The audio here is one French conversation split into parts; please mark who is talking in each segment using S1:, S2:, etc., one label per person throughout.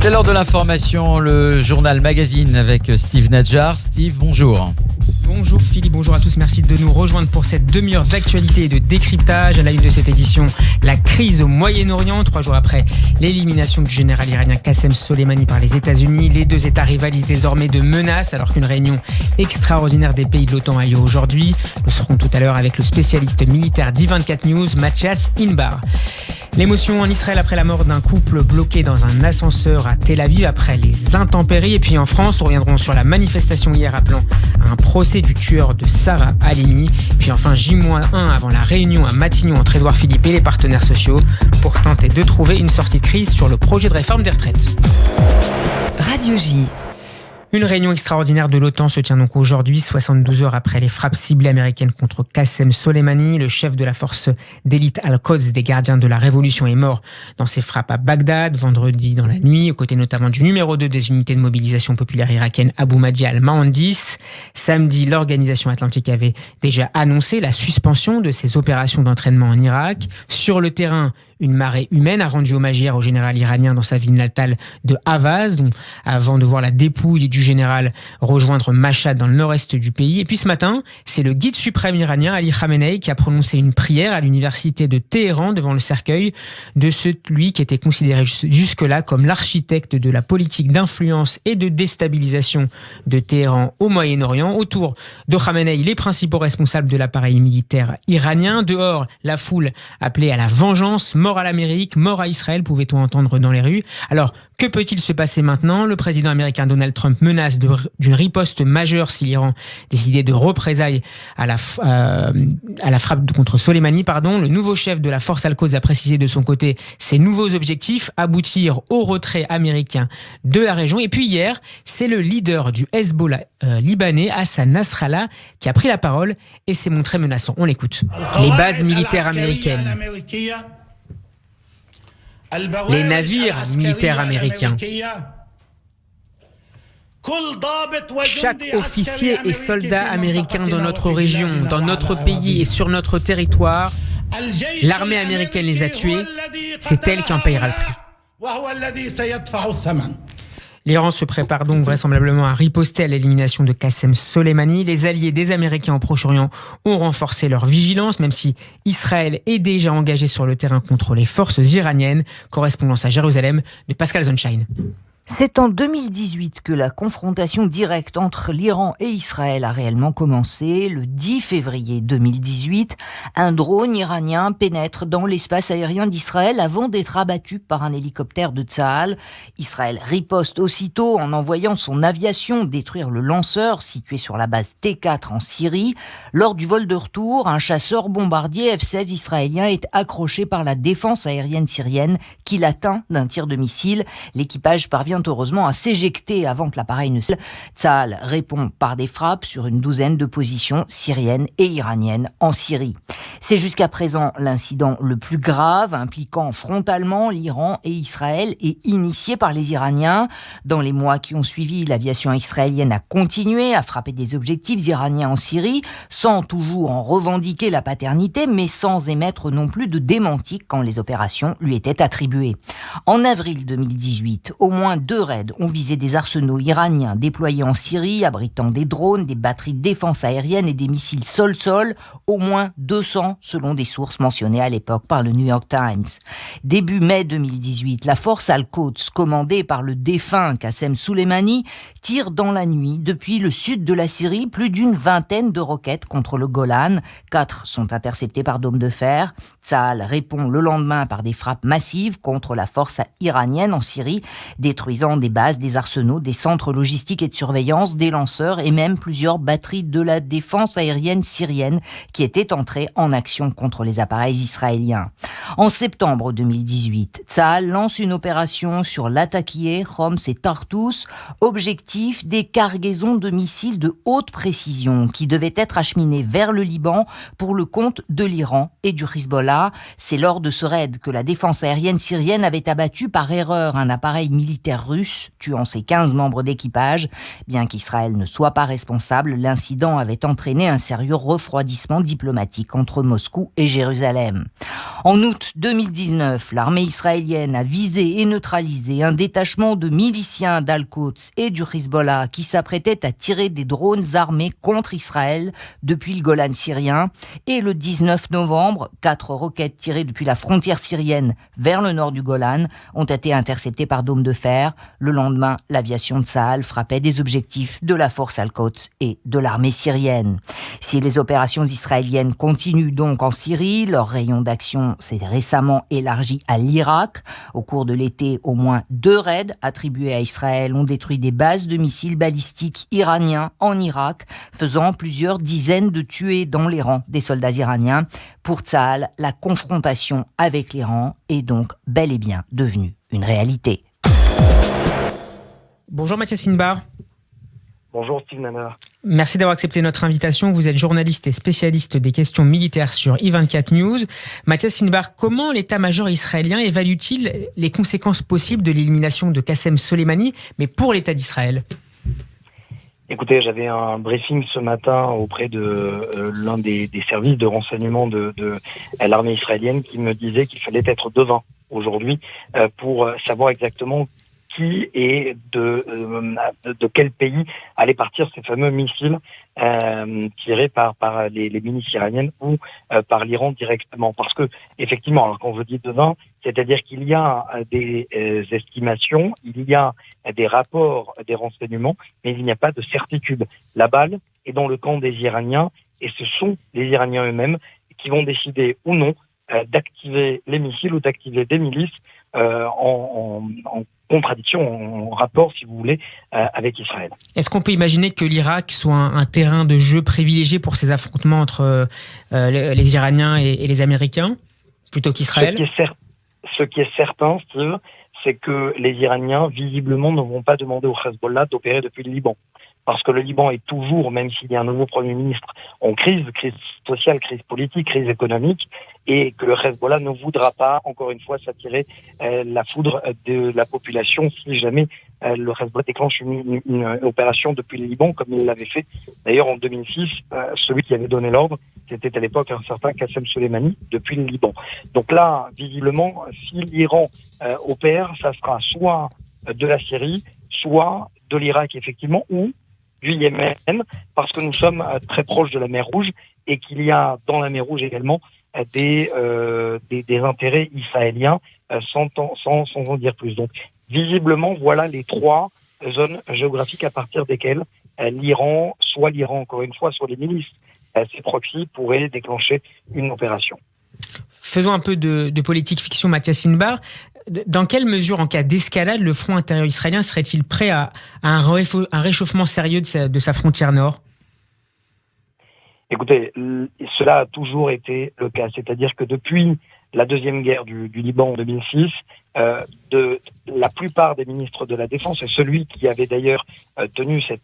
S1: C'est l'heure de l'information, le journal magazine avec Steve Nadjar. Steve, bonjour.
S2: Bonjour Philippe, bonjour à tous, merci de nous rejoindre pour cette demi-heure d'actualité et de décryptage. À la une de cette édition, la crise au Moyen-Orient, 3 jours après l'élimination du général iranien Qassem Soleimani par les États-Unis. Les deux États rivalisent désormais de menaces alors qu'une réunion extraordinaire des pays de l'OTAN a lieu aujourd'hui. Nous serons tout à l'heure avec le spécialiste militaire d'I24 News, Mathias Inbar. L'émotion en Israël après la mort d'un couple bloqué dans un ascenseur à Tel Aviv après les intempéries. Et puis en France, nous reviendrons sur la manifestation hier appelant à un procès du tueur de Sarah Halimi. Puis enfin, J-1 avant la réunion à Matignon entre Édouard Philippe et les partenaires sociaux pour tenter de trouver une sortie de crise sur le projet de réforme des retraites.
S3: Radio J.
S2: Une réunion extraordinaire de l'OTAN se tient donc aujourd'hui, 72 heures après les frappes ciblées américaines contre Qassem Soleimani. Le chef de la force d'élite Al-Quds des gardiens de la révolution est mort dans ces frappes à Bagdad, vendredi dans la nuit, aux côtés notamment du numéro 2 des unités de mobilisation populaire irakienne Abu Mahdi al-Mohandis. Samedi, l'Organisation Atlantique avait déjà annoncé la suspension de ses opérations d'entraînement en Irak. Sur le terrain, une marée humaine a rendu hommage hier au général iranien dans sa ville natale de Havaz, avant de voir la dépouille du général rejoindre Mashhad dans le nord-est du pays. Et puis ce matin, c'est le guide suprême iranien Ali Khamenei qui a prononcé une prière à l'université de Téhéran devant le cercueil de celui qui était considéré jusque-là comme l'architecte de la politique d'influence et de déstabilisation de Téhéran au Moyen-Orient. Autour de Khamenei, les principaux responsables de l'appareil militaire iranien. Dehors, la foule appelée à la vengeance. Mort à l'Amérique, mort à Israël, pouvait-on entendre dans les rues. Alors, que peut-il se passer maintenant ? Le président américain Donald Trump menace d'une riposte majeure si l'Iran décidait de représailles à la frappe contre Soleimani. Le nouveau chef de la force Al-Quds a précisé de son côté ses nouveaux objectifs, aboutir au retrait américain de la région. Et puis hier, c'est le leader du Hezbollah libanais, Hassan Nasrallah, qui a pris la parole et s'est montré menaçant. On l'écoute. Les bases militaires américaines, les navires militaires américains, chaque officier et soldat américain dans notre région, dans notre pays et sur notre territoire, l'armée américaine les a tués, c'est elle qui en payera le prix. L'Iran se prépare donc vraisemblablement à riposter à l'élimination de Qassem Soleimani. Les alliés des Américains au Proche-Orient ont renforcé leur vigilance, même si Israël est déjà engagé sur le terrain contre les forces iraniennes. Correspondance à Jérusalem de Pascal Zonshine.
S3: C'est en 2018 que la confrontation directe entre l'Iran et Israël a réellement commencé. Le 10 février 2018, un drone iranien pénètre dans l'espace aérien d'Israël avant d'être abattu par un hélicoptère de Tsahal. Israël riposte aussitôt en envoyant son aviation détruire le lanceur situé sur la base T4 en Syrie. Lors du vol de retour, un chasseur bombardier F-16 israélien est accroché par la défense aérienne syrienne qui l'atteint d'un tir de missile. L'équipage parvient heureusement à s'éjecter avant que l'appareil ne... Tsahal répond par des frappes sur une douzaine de positions syriennes et iraniennes en Syrie. C'est jusqu'à présent l'incident le plus grave impliquant frontalement l'Iran et Israël et initié par les Iraniens. Dans les mois qui ont suivi, l'aviation israélienne a continué à frapper des objectifs iraniens en Syrie, sans toujours en revendiquer la paternité, mais sans émettre non plus de démenti quand les opérations lui étaient attribuées. En avril 2018, au moins 2 raids ont visé des arsenaux iraniens déployés en Syrie, abritant des drones, des batteries de défense aérienne et des missiles sol-sol, au moins 200 selon des sources mentionnées à l'époque par le New York Times. Début mai 2018, la force Al-Quds, commandée par le défunt Qassem Soleimani, tire dans la nuit depuis le sud de la Syrie plus d'une vingtaine de roquettes contre le Golan. 4 sont interceptées par dôme de fer. Tsahal répond le lendemain par des frappes massives contre la force iranienne en Syrie, détruisant des bases, des arsenaux, des centres logistiques et de surveillance, des lanceurs et même plusieurs batteries de la défense aérienne syrienne qui étaient entrées en action contre les appareils israéliens. En septembre 2018, Tsahal lance une opération sur Latakia, Homs et Tartus. Objectif, des cargaisons de missiles de haute précision qui devaient être acheminées vers le Liban pour le compte de l'Iran et du Hezbollah. C'est lors de ce raid que la défense aérienne syrienne avait abattu par erreur un appareil militaire russe, tuant ses 15 membres d'équipage. Bien qu'Israël ne soit pas responsable, l'incident avait entraîné un sérieux refroidissement diplomatique entre Moscou et Jérusalem. En août 2019, l'armée israélienne a visé et neutralisé un détachement de miliciens d'Al-Quds et du Hezbollah qui s'apprêtait à tirer des drones armés contre Israël depuis le Golan syrien. Et le 19 novembre, 4 roquettes tirées depuis la frontière syrienne vers le nord du Golan ont été interceptées par dôme de fer. Le lendemain, l'aviation de Tsahal frappait des objectifs de la force Al-Quds et de l'armée syrienne. Si les opérations israéliennes continuent donc en Syrie, leur rayon d'action s'est récemment élargi à l'Irak. Au cours de l'été, au moins 2 raids attribués à Israël ont détruit des bases de missiles balistiques iraniens en Irak, faisant plusieurs dizaines de tués dans les rangs des soldats iraniens. Pour Tsahal, la confrontation avec l'Iran est donc bel et bien devenue une réalité.
S2: Bonjour Mathias Inbar.
S4: Bonjour Steve Nanar.
S2: Merci d'avoir accepté notre invitation. Vous êtes journaliste et spécialiste des questions militaires sur I24 News. Mathias Inbar, comment l'état-major israélien évalue-t-il les conséquences possibles de l'élimination de Qassem Soleimani, mais pour l'État d'Israël ?
S4: Écoutez, j'avais un briefing ce matin auprès de l'un des services de renseignement de l'armée israélienne qui me disait qu'il fallait être devin aujourd'hui pour savoir exactement qui et de quel pays allaient partir ces fameux missiles tirés par les milices iraniennes ou par l'Iran directement. Parce que, effectivement, alors quand je dis devin, c'est-à-dire qu'il y a des estimations, il y a des rapports, des renseignements, mais il n'y a pas de certitude. La balle est dans le camp des Iraniens et ce sont les Iraniens eux-mêmes qui vont décider ou non d'activer les missiles ou d'activer des milices en contradiction, en rapport, si vous voulez, avec Israël.
S2: Est-ce qu'on peut imaginer que l'Irak soit un terrain de jeu privilégié pour ces affrontements entre les Iraniens et les Américains, plutôt qu'Israël ?
S4: Ce qui est certain, Steve, c'est que les Iraniens, visiblement, ne vont pas demander au Hezbollah d'opérer depuis le Liban. Parce que le Liban est toujours, même s'il y a un nouveau Premier ministre, en crise sociale, crise politique, crise économique, et que le Hezbollah ne voudra pas, encore une fois, s'attirer la foudre de la population si jamais le Hezbollah déclenche une opération depuis le Liban, comme il l'avait fait d'ailleurs en 2006. Celui qui avait donné l'ordre, c'était à l'époque un certain Qassem Soleimani, depuis le Liban. Donc là, visiblement, si l'Iran opère, ça sera soit de la Syrie, soit de l'Irak, effectivement, ou du Yémen, parce que nous sommes très proches de la mer Rouge et qu'il y a dans la mer Rouge également des intérêts israéliens sans en dire plus. Donc, visiblement, voilà les 3 zones géographiques à partir desquelles l'Iran encore une fois, soit les milices, ces proxys pourraient déclencher une opération.
S2: Faisons un peu de politique fiction, Mathias Inbar. Dans quelle mesure, en cas d'escalade, le front intérieur israélien serait-il prêt à un réchauffement sérieux de sa frontière nord ?
S4: Écoutez, cela a toujours été le cas. C'est-à-dire que depuis la deuxième guerre du Liban en 2006, la plupart des ministres de la Défense, et celui qui avait d'ailleurs tenu ces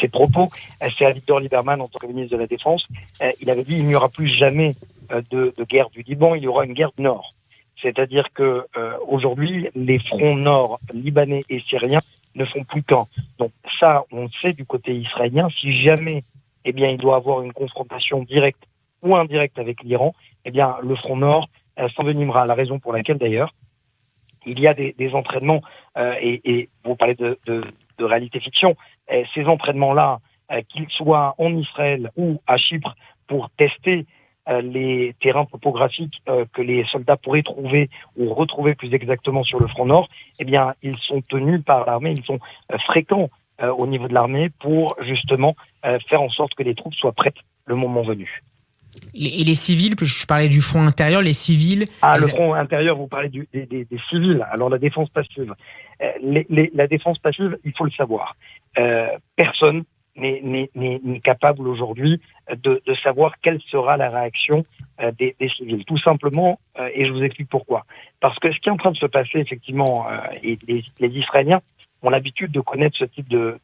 S4: propos, c'est Avigdor Lieberman en tant que ministre de la Défense, il avait dit il n'y aura plus jamais de guerre du Liban, il y aura une guerre du Nord. C'est-à-dire que aujourd'hui, les fronts nord libanais et syriens ne font plus qu'un. Donc ça, on le sait du côté israélien, si jamais il doit avoir une confrontation directe ou indirecte avec l'Iran, le front nord s'envenimera. La raison pour laquelle, d'ailleurs, il y a des entraînements, et vous parlez de réalité fiction, ces entraînements-là, qu'ils soient en Israël ou à Chypre, pour tester les terrains topographiques que les soldats pourraient trouver ou retrouver plus exactement sur le front nord, ils sont tenus par l'armée, ils sont fréquents au niveau de l'armée pour justement faire en sorte que les troupes soient prêtes le moment venu.
S2: Et les civils, je parlais du front intérieur, les civils...
S4: Le front intérieur, vous parlez des civils. Alors la défense passive. La défense passive, il faut le savoir. Personne n'est capable aujourd'hui de savoir quelle sera la réaction des civils. Tout simplement, et je vous explique pourquoi. Parce que ce qui est en train de se passer, effectivement, et les Israéliens ont l'habitude de connaître ce type de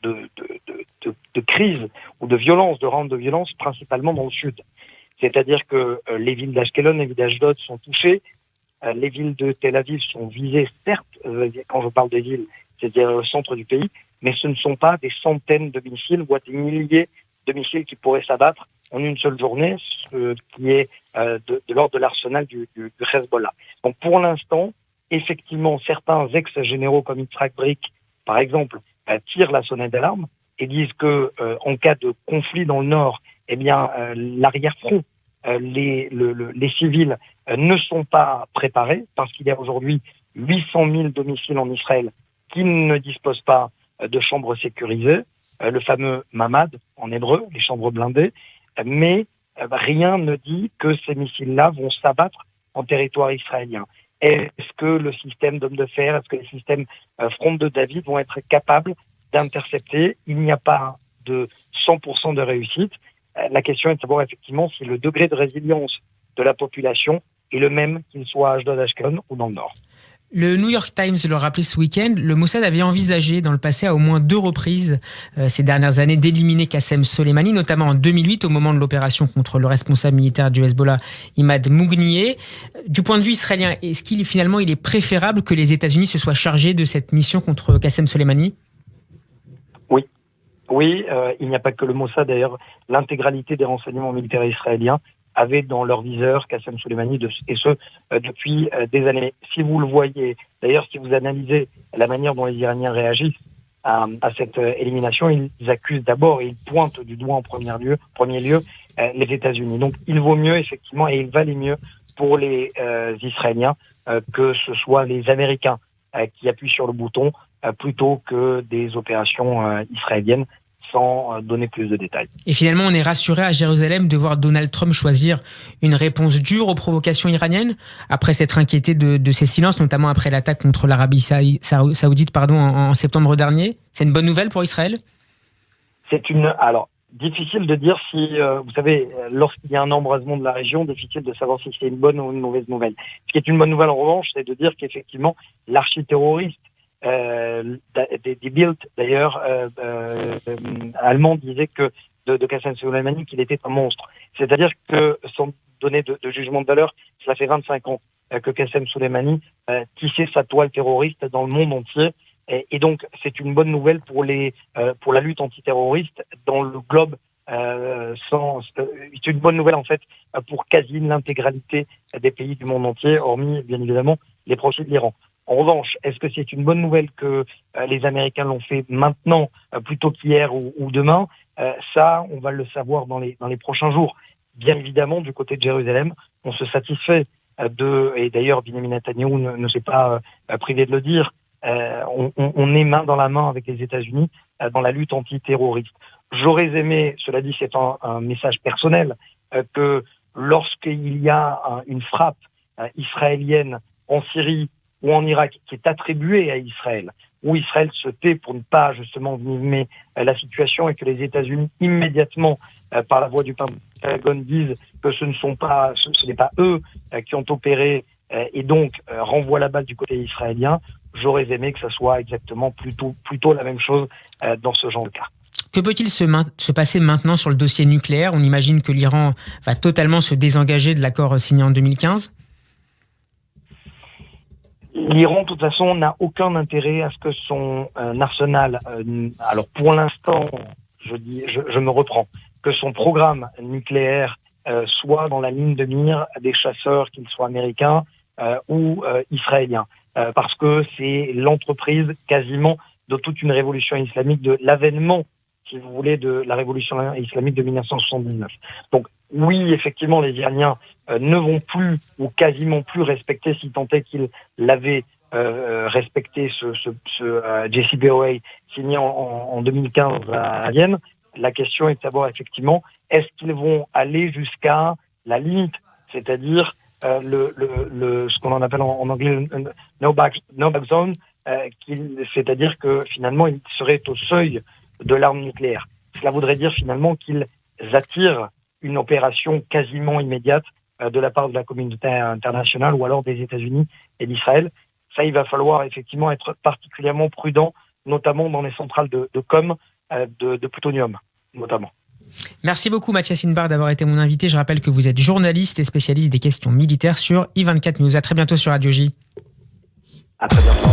S4: crise ou de violence, de round de violence, principalement dans le sud. C'est-à-dire que les villes d'Ashkelon et d'Ashdod sont touchées Les villes de Tel Aviv sont visées, certes, quand je parle des villes, c'est-à-dire au centre du pays, mais ce ne sont pas des centaines de missiles ou des milliers de missiles qui pourraient s'abattre en une seule journée, ce qui est de l'ordre de l'arsenal du Hezbollah. Donc pour l'instant, effectivement, certains ex-généraux comme Yitzhak Brik, par exemple, tirent la sonnette d'alarme et disent que en cas de conflit dans le nord, eh bien l'arrière-front, les civils ne sont pas préparés parce qu'il y a aujourd'hui 800 000 domiciles en Israël qui ne disposent pas de chambres sécurisées, le fameux mamad en hébreu, les chambres blindées, mais rien ne dit que ces missiles-là vont s'abattre en territoire israélien. Est-ce que le système d'hommes de fer, est-ce que les systèmes fronde de David vont être capables d'intercepter? Il n'y a pas de 100% de réussite. La question est de savoir effectivement si le degré de résilience de la population est le même qu'il soit à Ashdod, Ashkelon ou dans le nord.
S2: Le New York Times le rappelait ce week-end, le Mossad avait envisagé dans le passé à au moins 2 reprises ces dernières années d'éliminer Qassem Soleimani, notamment en 2008 au moment de l'opération contre le responsable militaire du Hezbollah, Imad Mougnier. Du point de vue israélien, est-ce qu'il est préférable que les États-Unis se soient chargés de cette mission contre Qassem Soleimani ?
S4: Oui, il n'y a pas que le Mossad, d'ailleurs, l'intégralité des renseignements militaires israéliens avaient dans leur viseur Qassem Soleimani, et ce, depuis des années. Si vous le voyez, d'ailleurs, si vous analysez la manière dont les Iraniens réagissent à cette élimination, ils accusent d'abord, et ils pointent du doigt en premier lieu, les États-Unis. Donc, il vaut mieux, effectivement, et il valait mieux pour les Israéliens que ce soit les Américains qui appuient sur le bouton plutôt que des opérations israéliennes, sans donner plus de détails.
S2: Et finalement, on est rassuré à Jérusalem de voir Donald Trump choisir une réponse dure aux provocations iraniennes, après s'être inquiété de ces silences, notamment après l'attaque contre l'Arabie saoudite en septembre dernier. C'est une bonne nouvelle pour Israël ?
S4: Alors, difficile de dire si, vous savez, lorsqu'il y a un embrasement de la région, difficile de savoir si c'est une bonne ou une mauvaise nouvelle. Ce qui est une bonne nouvelle, en revanche, c'est de dire qu'effectivement, l'architerroriste des Bild, d'ailleurs, allemand, disait que de Qassem Soleimani qu'il était un monstre. C'est-à-dire que, sans donner de jugement de valeur, cela fait 25 ans que Qassem Soleimani tissait sa toile terroriste dans le monde entier. Et donc, c'est une bonne nouvelle pour la lutte antiterroriste dans le globe. C'est une bonne nouvelle, en fait, pour quasi l'intégralité des pays du monde entier, hormis, bien évidemment, les profits de l'Iran. En revanche, est-ce que c'est une bonne nouvelle que les Américains l'ont fait maintenant plutôt qu'hier ou demain? Ça, on va le savoir dans les prochains jours. Bien évidemment, du côté de Jérusalem, on se satisfait et d'ailleurs, Benjamin Netanyahou ne s'est pas privé de le dire, on est main dans la main avec les États-Unis dans la lutte antiterroriste. J'aurais aimé, cela dit, c'est un message personnel, que lorsqu'il y a une frappe israélienne en Syrie ou en Irak qui est attribuée à Israël, où Israël se tait pour ne pas justement minimer la situation et que les États-Unis immédiatement, par la voie du Pentagone, disent que ce n'est pas eux qui ont opéré et donc renvoient la balle du côté israélien. J'aurais aimé que ça soit exactement plutôt la même chose dans ce genre de cas.
S2: Que peut-il se passer maintenant sur le dossier nucléaire ? On imagine que l'Iran va totalement se désengager de l'accord signé en 2015.
S4: L'Iran, de toute façon, n'a aucun intérêt à ce que son arsenal, alors pour l'instant, je me reprends, que son programme nucléaire soit dans la ligne de mire des chasseurs, qu'ils soient américains ou israéliens. Parce que c'est l'entreprise quasiment de toute une révolution islamique, de l'avènement, si vous voulez, de la révolution islamique de 1979. Donc oui, effectivement, les Iraniens ne vont plus ou quasiment plus respecter, si tant est qu'ils l'avaient respecté, ce JCPOA signé en 2015 à Vienne. La question est de savoir effectivement, est-ce qu'ils vont aller jusqu'à la limite, c'est-à-dire ce qu'on appelle en anglais no back zone, c'est-à-dire que finalement ils seraient au seuil de l'arme nucléaire. Cela voudrait dire finalement qu'ils attirent une opération quasiment immédiate de la part de la communauté internationale ou alors des États-Unis et d'Israël. Ça, il va falloir effectivement être particulièrement prudent, notamment dans les centrales de plutonium, notamment.
S2: Merci beaucoup Mathias Inbar d'avoir été mon invité. Je rappelle que vous êtes journaliste et spécialiste des questions militaires sur I24 News. À très bientôt sur Radio J.
S4: À très bientôt.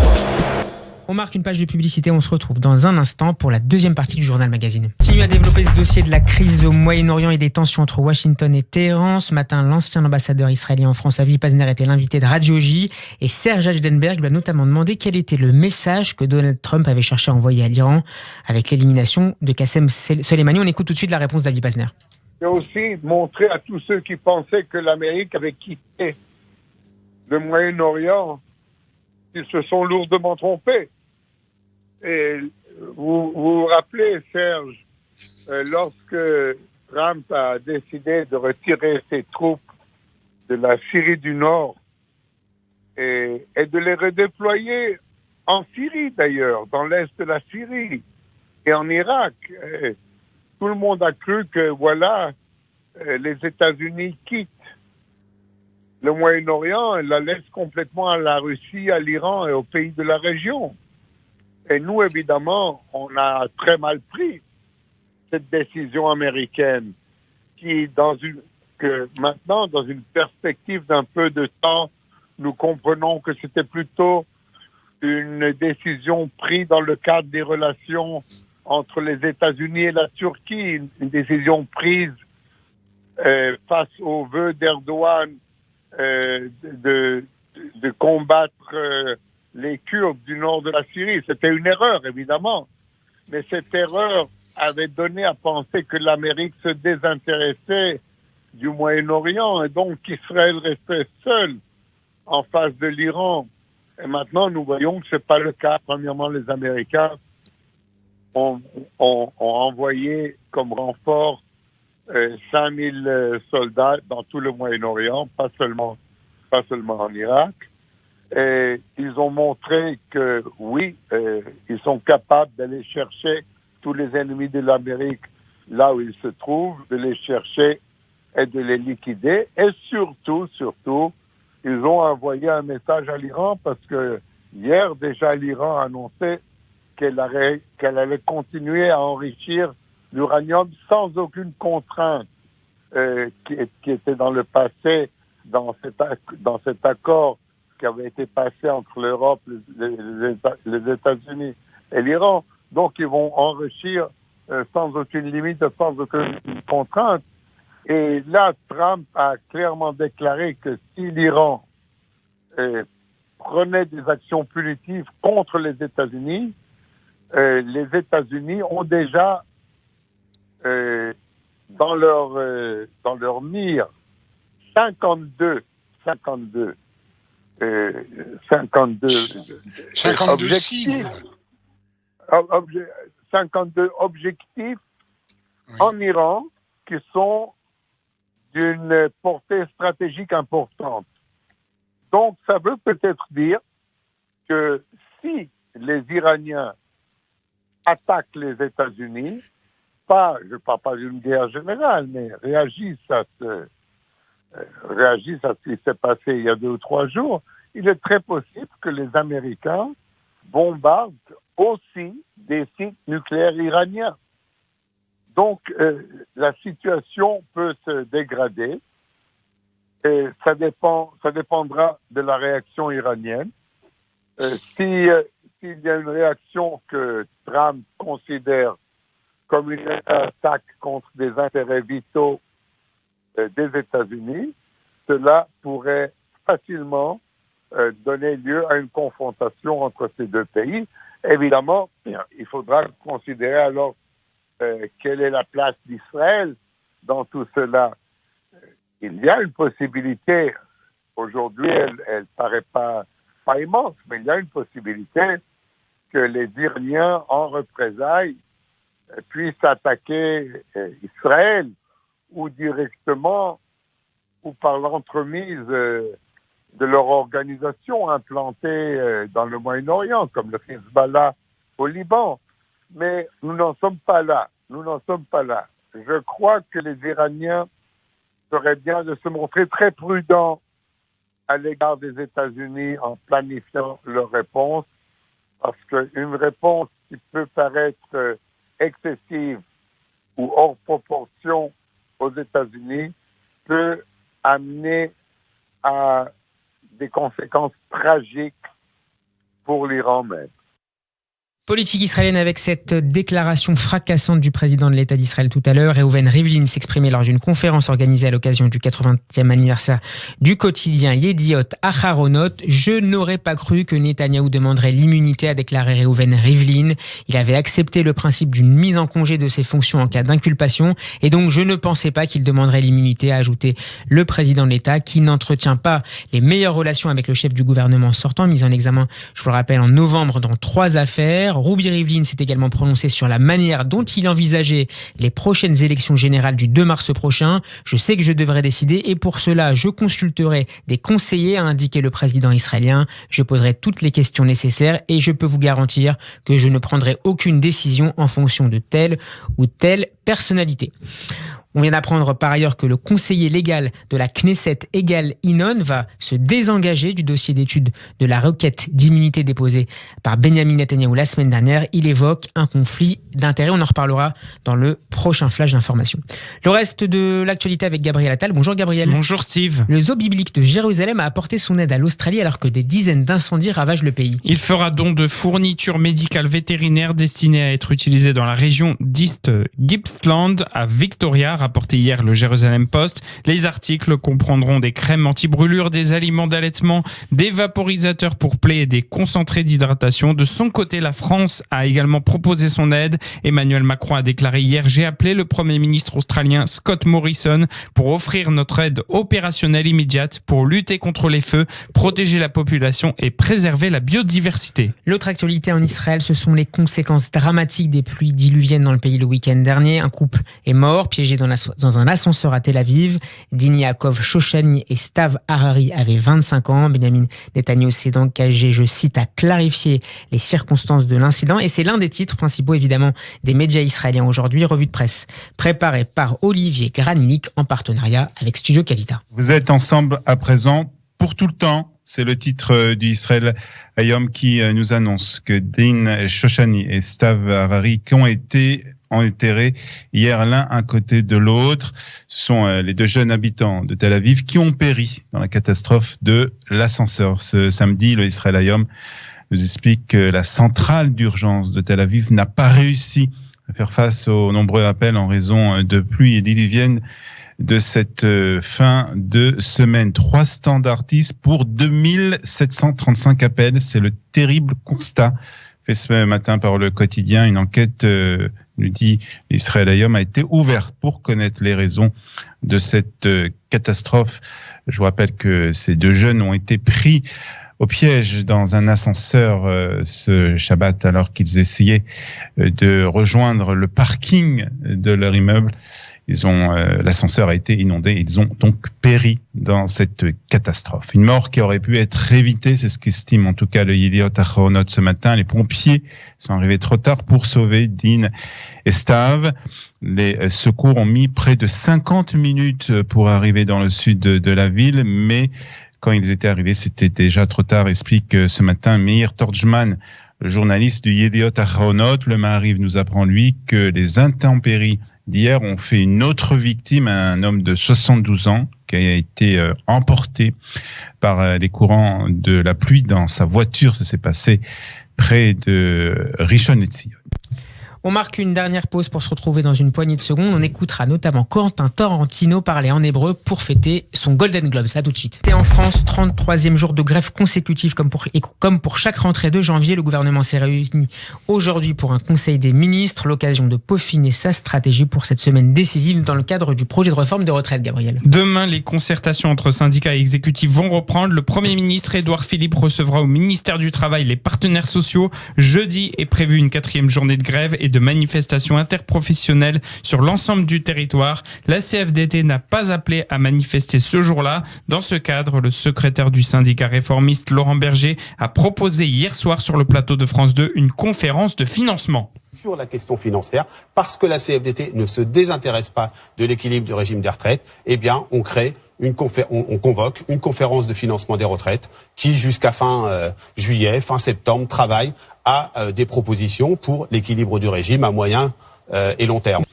S2: On marque une page de publicité, on se retrouve dans un instant pour la deuxième partie du Journal Magazine. On continue à développer ce dossier de la crise au Moyen-Orient et des tensions entre Washington et Téhéran. Ce matin, l'ancien ambassadeur israélien en France, Avi Pazner, était l'invité de Radio J. Et Serge Ajdenberg lui a notamment demandé quel était le message que Donald Trump avait cherché à envoyer à l'Iran avec l'élimination de Qassem Soleimani. On écoute tout de suite la réponse d'Avi Pazner.
S5: Et aussi montrer à tous ceux qui pensaient que l'Amérique avait quitté le Moyen-Orient qu'ils se sont lourdement trompés. Et vous rappelez, Serge, lorsque Trump a décidé de retirer ses troupes de la Syrie du Nord et de les redéployer en Syrie d'ailleurs, dans l'est de la Syrie et en Irak. Et tout le monde a cru que voilà, les États-Unis quittent le Moyen-Orient et la laissent complètement à la Russie, à l'Iran et aux pays de la région. Et nous, évidemment, on a très mal pris cette décision américaine qui, maintenant, dans une perspective d'un peu de temps, nous comprenons que c'était plutôt une décision prise dans le cadre des relations entre les États-Unis et la Turquie, une décision prise face aux vœux d'Erdogan de combattre les Kurdes du nord de la Syrie. C'était une erreur, évidemment. Mais cette erreur avait donné à penser que l'Amérique se désintéressait du Moyen-Orient et donc qu'Israël restait seul en face de l'Iran. Et maintenant, nous voyons que ce n'est pas le cas. Premièrement, les Américains ont envoyé comme renfort 5000 soldats dans tout le Moyen-Orient, pas seulement en Irak. Et ils ont montré que, oui, ils sont capables d'aller chercher tous les ennemis de l'Amérique là où ils se trouvent, de les chercher et de les liquider. Et surtout, ils ont envoyé un message à l'Iran parce que hier, déjà, l'Iran a annoncé qu'elle allait continuer à enrichir l'uranium sans aucune contrainte qui était dans le passé, dans cet accord qui avait été passé entre l'Europe, les États-Unis et l'Iran. Donc, ils vont enrichir sans aucune limite, sans aucune contrainte. Et là, Trump a clairement déclaré que si l'Iran prenait des actions punitives contre les États-Unis ont déjà dans leur mire 52 objectifs. 52 objectifs en Iran qui sont d'une portée stratégique importante. Donc, ça veut peut-être dire que si les Iraniens attaquent les États-Unis, je ne parle pas d'une guerre générale, mais réagissent à ce qui s'est passé il y a 2 ou 3 jours, il est très possible que les Américains bombardent aussi des sites nucléaires iraniens. Donc, la situation peut se dégrader et ça dépendra de la réaction iranienne. S'il y a une réaction que Trump considère comme une attaque contre des intérêts vitaux des États-Unis, cela pourrait facilement donner lieu à une confrontation entre ces deux pays. Évidemment, il faudra considérer alors quelle est la place d'Israël dans tout cela. Il y a une possibilité, aujourd'hui elle paraît pas immense, mais il y a une possibilité que les Iraniens, en représailles, puissent attaquer Israël ou directement ou par l'entremise de leur organisation implantée dans le Moyen-Orient, comme le Hezbollah au Liban. Mais nous n'en sommes pas là. Je crois que les Iraniens feraient bien de se montrer très prudents à l'égard des États-Unis en planifiant leur réponse, parce qu'une réponse qui peut paraître excessive ou hors proportion aux États-Unis peut amener à des conséquences tragiques pour l'Iran même.
S2: Politique israélienne avec cette déclaration fracassante du président de l'État d'Israël tout à l'heure. Reuven Rivlin s'exprimait lors d'une conférence organisée à l'occasion du 80e anniversaire du quotidien Yediot Aharonot. « Je n'aurais pas cru que Netanyahou demanderait l'immunité », a déclaré Reuven Rivlin. Il avait accepté le principe d'une mise en congé de ses fonctions en cas d'inculpation et donc je ne pensais pas qu'il demanderait l'immunité, a ajouté le président de l'État qui n'entretient pas les meilleures relations avec le chef du gouvernement sortant, mis en examen, je vous le rappelle, en novembre dans 3 affaires. Ruby Rivlin s'est également prononcé sur la manière dont il envisageait les prochaines élections générales du 2 mars prochain. « Je sais que je devrais décider et pour cela, je consulterai des conseillers », a indiqué le président israélien. « Je poserai toutes les questions nécessaires et je peux vous garantir que je ne prendrai aucune décision en fonction de telle ou telle personnalité. » On vient d'apprendre par ailleurs que le conseiller légal de la Knesset, Egal Inon, va se désengager du dossier d'étude de la requête d'immunité déposée par Benjamin Netanyahou la semaine dernière. Il évoque un conflit d'intérêts. On en reparlera dans le prochain flash d'information. Le reste de l'actualité avec Gabriel Attal. Bonjour Gabriel.
S6: Bonjour Steve.
S2: Le zoo biblique de Jérusalem a apporté son aide à l'Australie alors que des dizaines d'incendies ravagent le pays.
S6: Il fera don de fournitures médicales vétérinaires destinées à être utilisées dans la région d'East Gippsland à Victoria, rapporté hier le Jerusalem Post. Les articles comprendront des crèmes anti-brûlure, des aliments d'allaitement, des vaporisateurs pour plaies et des concentrés d'hydratation. De son côté, la France a également proposé son aide. Emmanuel Macron a déclaré hier « J'ai appelé le Premier ministre australien Scott Morrison pour offrir notre aide opérationnelle immédiate pour lutter contre les feux, protéger la population et préserver la biodiversité ». L'autre actualité en Israël, ce sont les conséquences dramatiques des pluies diluviennes dans le pays le week-end dernier. Un couple est mort, piégé dans un ascenseur à Tel Aviv. Din Yaakov Shoshani et Stav Harari avaient 25 ans. Benjamin Netanyahou s'est engagé, je cite, à clarifier les circonstances de l'incident. Et c'est l'un des titres principaux, évidemment, des médias israéliens aujourd'hui. Revue de presse préparée par Olivier Granilik en partenariat avec Studio Kalita.
S7: Vous êtes ensemble à présent pour tout le temps. C'est le titre du Israël Hayom qui nous annonce que Din Shoshani et Stav Harari qui ont été enterrés hier l'un à côté de l'autre. Ce sont les 2 jeunes habitants de Tel Aviv qui ont péri dans la catastrophe de l'ascenseur. Ce samedi, le Israël Hayom nous explique que la centrale d'urgence de Tel Aviv n'a pas réussi à faire face aux nombreux appels en raison de pluies et diluviennes de cette fin de semaine. 3 standardistes pour 2735 appels. C'est le terrible constat fait ce matin par le quotidien. Une enquête, nous dit l'Israël Hayom, a été ouverte pour connaître les raisons de cette catastrophe. Je vous rappelle que ces 2 jeunes ont été pris au piège dans un ascenseur ce Shabbat alors qu'ils essayaient de rejoindre le parking de leur immeuble. L'ascenseur a été inondé. Ils ont donc péri dans cette catastrophe. Une mort qui aurait pu être évitée, c'est ce qu'estime en tout cas le Yediot Aharonot ce matin. Les pompiers sont arrivés trop tard pour sauver Din et Stav. Les secours ont mis près de 50 minutes pour arriver dans le sud de la ville, mais quand ils étaient arrivés, c'était déjà trop tard, explique ce matin Meir Torjman, le journaliste du Yediot Aharonot. Le Maariv nous apprend, lui, que les intempéries d'hier ont fait une autre victime, un homme de 72 ans, qui a été emporté par les courants de la pluie dans sa voiture. Ça s'est passé près de Rishon LeZion.
S2: On marque une dernière pause pour se retrouver dans une poignée de secondes. On écoutera notamment Quentin Tarantino parler en hébreu pour fêter son Golden Globes. À tout de suite. Et en France, 33e jour de grève consécutive comme pour chaque rentrée de janvier. Le gouvernement s'est réuni aujourd'hui pour un conseil des ministres. L'occasion de peaufiner sa stratégie pour cette semaine décisive dans le cadre du projet de réforme de retraite, Gabriel.
S6: Demain, les concertations entre syndicats et exécutifs vont reprendre. Le Premier ministre Édouard Philippe recevra au ministère du Travail les partenaires sociaux. Jeudi est prévue une 4e journée de grève et de manifestations interprofessionnelles sur l'ensemble du territoire. La CFDT n'a pas appelé à manifester ce jour-là. Dans ce cadre, le secrétaire du syndicat réformiste Laurent Berger a proposé hier soir sur le plateau de France 2 une conférence de financement.
S8: Sur la question financière, parce que la CFDT ne se désintéresse pas de l'équilibre du régime des retraites, eh bien, on convoque une conférence de financement des retraites qui, jusqu'à fin juillet, fin septembre, travaille à des propositions pour l'équilibre du régime à moyen et long terme.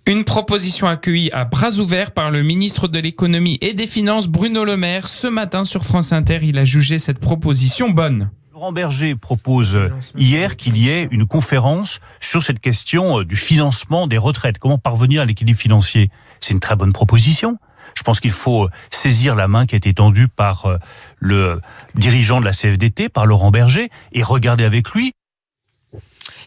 S6: Une proposition accueillie à bras ouverts par le ministre de l'économie et des finances Bruno Le Maire. Ce matin sur France Inter, il a jugé cette proposition bonne.
S9: Laurent Berger propose hier qu'il y ait une conférence sur cette question du financement des retraites. Comment parvenir à l'équilibre financier ? C'est une très bonne proposition. Je pense qu'il faut saisir la main qui a été tendue par le dirigeant de la CFDT, par Laurent Berger, et regarder avec lui.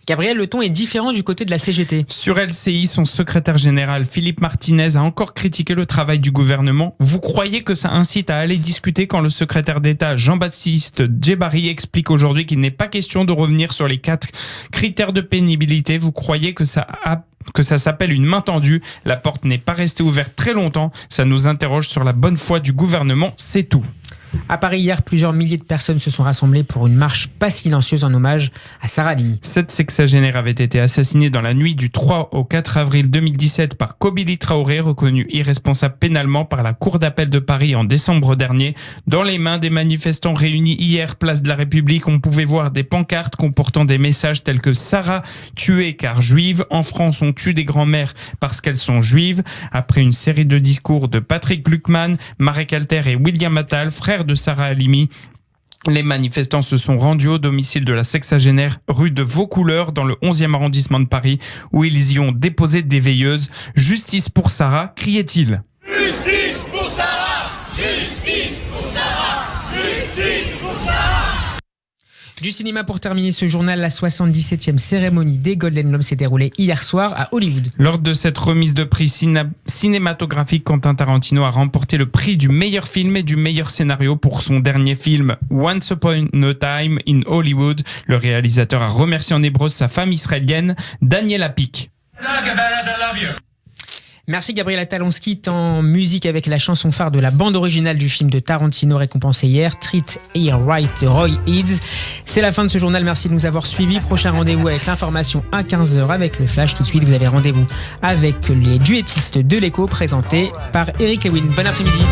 S2: Gabriel, le ton est différent du côté de la CGT.
S6: Sur LCI, son secrétaire général Philippe Martinez a encore critiqué le travail du gouvernement. Vous croyez que ça incite à aller discuter quand le secrétaire d'État Jean-Baptiste Djebbari explique aujourd'hui qu'il n'est pas question de revenir sur les 4 critères de pénibilité. Vous croyez que ça s'appelle une main tendue. La porte n'est pas restée ouverte très longtemps. Ça nous interroge sur la bonne foi du gouvernement, c'est tout.
S2: À Paris, hier, plusieurs milliers de personnes se sont rassemblées pour une marche pas silencieuse en hommage à Sarah Halimi.
S6: Cette sexagénaire avait été assassinée dans la nuit du 3 au 4 avril 2017 par Kobili Traoré, reconnu irresponsable pénalement par la Cour d'appel de Paris en décembre dernier. Dans les mains des manifestants réunis hier, place de la République, on pouvait voir des pancartes comportant des messages tels que « Sarah, tuée car juive », « En France, on tue des grands-mères parce qu'elles sont juives ». Après une série de discours de Patrick Gluckman, Marek Alter et William Attal, frères de Sarah Halimi, les manifestants se sont rendus au domicile de la sexagénaire rue de Vaucouleurs dans le 11e arrondissement de Paris où ils y ont déposé des veilleuses. « Justice pour Sarah », criait-il.
S10: Justice pour Sarah ! Justice pour Sarah ! Justice pour Sarah !
S2: Du cinéma pour terminer ce journal, la 77e cérémonie des Golden Globes s'est déroulée hier soir à Hollywood.
S6: Lors de cette remise de prix cinématographique, Quentin Tarantino a remporté le prix du meilleur film et du meilleur scénario pour son dernier film Once Upon a Time in Hollywood. Le réalisateur a remercié en hébreu sa femme israélienne, Daniela Pic.
S2: Merci Gabriel Attal. On se quitte en musique avec la chanson phare de la bande originale du film de Tarantino récompensé hier, Treat Her Right de Roy Eads. C'est la fin de ce journal, merci de nous avoir suivis. Prochain rendez-vous avec l'information à 15h avec le Flash. Tout de suite, vous avez rendez-vous avec les duettistes de l'écho présentés par Eric Lewin. Bon après-midi.